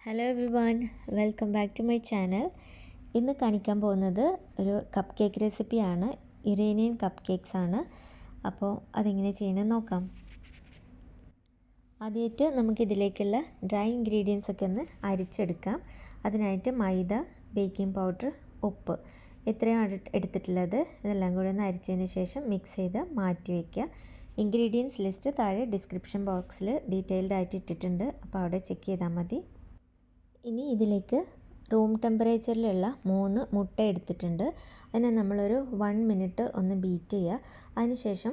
Hello everyone, welcome back to my channel. ഇന്ന് കാണിക്കാൻ പോകുന്നത് ഒരു കപ്പ് കേക്ക് റെസിപ്പിയാണ്. ഇറാനിയൻ കപ്പ് കേക്ക്സ് ആണ്. അപ്പോൾ അതെങ്ങനെ ചെയ്യണമെന്ന് നോക്കാം. ആദ്യമായിട്ട് നമുക്കിതിലേക്കുള്ള ഡ്രൈ ഇൻഗ്രീഡിയൻസ് ഒക്കെ ഒന്ന് അരിച്ചെടുക്കാം. അതിനായിട്ട് മൈദ, ബേക്കിംഗ് പൗഡർ, ഉപ്പ് ഇത്രയും എടുത്തിട്ടുള്ളത്. ഇതെല്ലാം കൂടി ഒന്ന് അരിച്ചതിന് ശേഷം മിക്സ് ചെയ്ത് മാറ്റി വയ്ക്കുക. ഇൻഗ്രീഡിയൻസ് ലിസ്റ്റ് താഴെ ഡിസ്ക്രിപ്ഷൻ ബോക്സിൽ ഡീറ്റെയിൽഡ് ആയിട്ട് ഇട്ടിട്ടുണ്ട്. അപ്പോൾ അവിടെ ചെക്ക് ചെയ്താൽ മതി. ഇനി ഇതിലേക്ക് റൂം ടെമ്പറേച്ചറിലുള്ള 3 മുട്ട എടുത്തിട്ടുണ്ട്. അതിനെ നമ്മളൊരു 1 മിനിറ്റ് ഒന്ന് ബീറ്റ് ചെയ്യുക. അതിനുശേഷം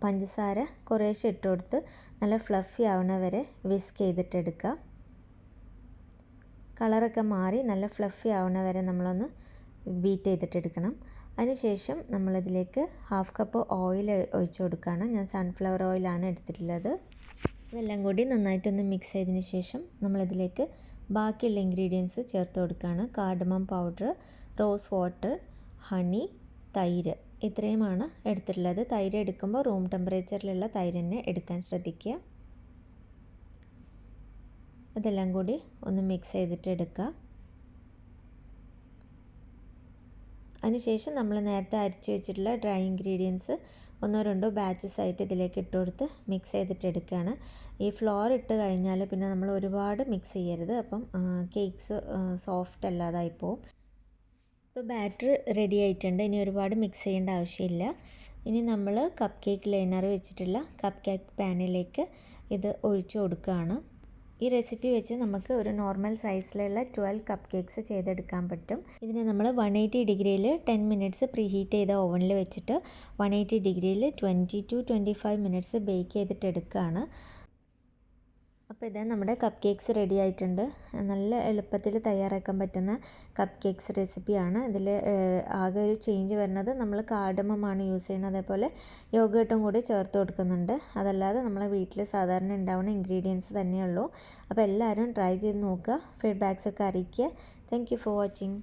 പഞ്ചസാര കുറേശ്ശെ ഇട്ട് കൊടുത്ത് നല്ല ഫ്ലഫി ആവണ വരെ വിസ്ക് ചെയ്തിട്ടെടുക്കുക. കളറൊക്കെ മാറി നല്ല ഫ്ലഫി ആവണ വരെ നമ്മളൊന്ന് ബീറ്റ് ചെയ്തിട്ടെടുക്കണം. അതിനുശേഷം നമ്മളിതിലേക്ക് 1/2 കപ്പ് ഓയിൽ ഒഴിച്ച് കൊടുക്കുകയാണ്. ഞാൻ സൺഫ്ലവർ ഓയിലാണ് എടുത്തിട്ടുള്ളത്. ഇതെല്ലാം കൂടി നന്നായിട്ടൊന്ന് മിക്സ് ചെയ്തതിന് ശേഷം നമ്മളിതിലേക്ക് ബാക്കിയുള്ള ഇൻഗ്രീഡിയൻസ് ചേർത്ത് കൊടുക്കുകയാണ്. Cardamom powder, rose water, honey, തൈര് ഇത്രയുമാണ് എടുത്തിട്ടുള്ളത്. തൈര് എടുക്കുമ്പോൾ റൂം ടെമ്പറേച്ചറിലുള്ള തൈര് തന്നെ എടുക്കാൻ ശ്രദ്ധിക്കുക. ഇതെല്ലാം കൂടി ഒന്ന് മിക്സ് ചെയ്തിട്ട് എടുക്കുക. അതിനുശേഷം നമ്മൾ നേരത്തെ അരിച്ച് വെച്ചിട്ടുള്ള ഡ്രൈ ഇൻഗ്രീഡിയൻസ് 1-2 ബാച്ചസ് ആയിട്ട് ഇതിലേക്ക് ഇട്ട് കൊടുത്ത് മിക്സ് ചെയ്തിട്ട് എടുക്കുകയാണ്. ഈ ഫ്ലോർ ഇട്ട് കഴിഞ്ഞാൽ പിന്നെ നമ്മൾ ഒരുപാട് മിക്സ് ചെയ്യരുത്. അപ്പം കേക്ക്സ് സോഫ്റ്റ് അല്ലാതായി പോവും. ഇപ്പോൾ ബാറ്റർ റെഡി ആയിട്ടുണ്ട്. ഇനി ഒരുപാട് മിക്സ് ചെയ്യേണ്ട ആവശ്യമില്ല. ഇനി നമ്മൾ കപ്പ് കേക്ക് ലൈനർ വെച്ചിട്ടുള്ള കപ്പ് കേക്ക് പാനിലേക്ക് ഇത് ഒഴിച്ചു കൊടുക്കുകയാണ്. ഈ റെസിപ്പി വെച്ച് നമുക്ക് ഒരു നോർമൽ സൈസിലുള്ള 12 കപ്പ് കേക്ക്സ് ചെയ്തെടുക്കാൻ പറ്റും. ഇതിനെ നമ്മൾ 180 ഡിഗ്രിയിൽ 10 മിനിറ്റ്സ് പ്രീ ഹീറ്റ് ചെയ്ത ഓവനിൽ വെച്ചിട്ട് 180 ഡിഗ്രിയിൽ 20 to 25 മിനിറ്റ്സ് ബേക്ക് ചെയ്തിട്ട് എടുക്കുകയാണ്. അപ്പോൾ ഇതാ നമ്മുടെ കപ്പ് കേക്ക്സ് റെഡി ആയിട്ടുണ്ട്. നല്ല എളുപ്പത്തിൽ തയ്യാറാക്കാൻ പറ്റുന്ന കപ്പ് കേക്ക്സ് റെസിപ്പിയാണ്. ഇതിൽ ആകെ ഒരു ചേഞ്ച് വരുന്നത് നമ്മൾ കാർഡമമാണ് യൂസ് ചെയ്യുന്നത്. അതേപോലെ യോഗേർട്ടും കൂടി ചേർത്ത് കൊടുക്കുന്നുണ്ട്. അതല്ലാതെ നമ്മളെ വീട്ടിൽ സാധാരണ ഉണ്ടാവുന്ന ഇൻഗ്രീഡിയൻസ് തന്നെയുള്ളൂ. അപ്പോൾ എല്ലാവരും ട്രൈ ചെയ്ത് നോക്കുക. ഫീഡ്ബാക്സ് ഒക്കെ അറിയിക്കുക. Thank you for watching.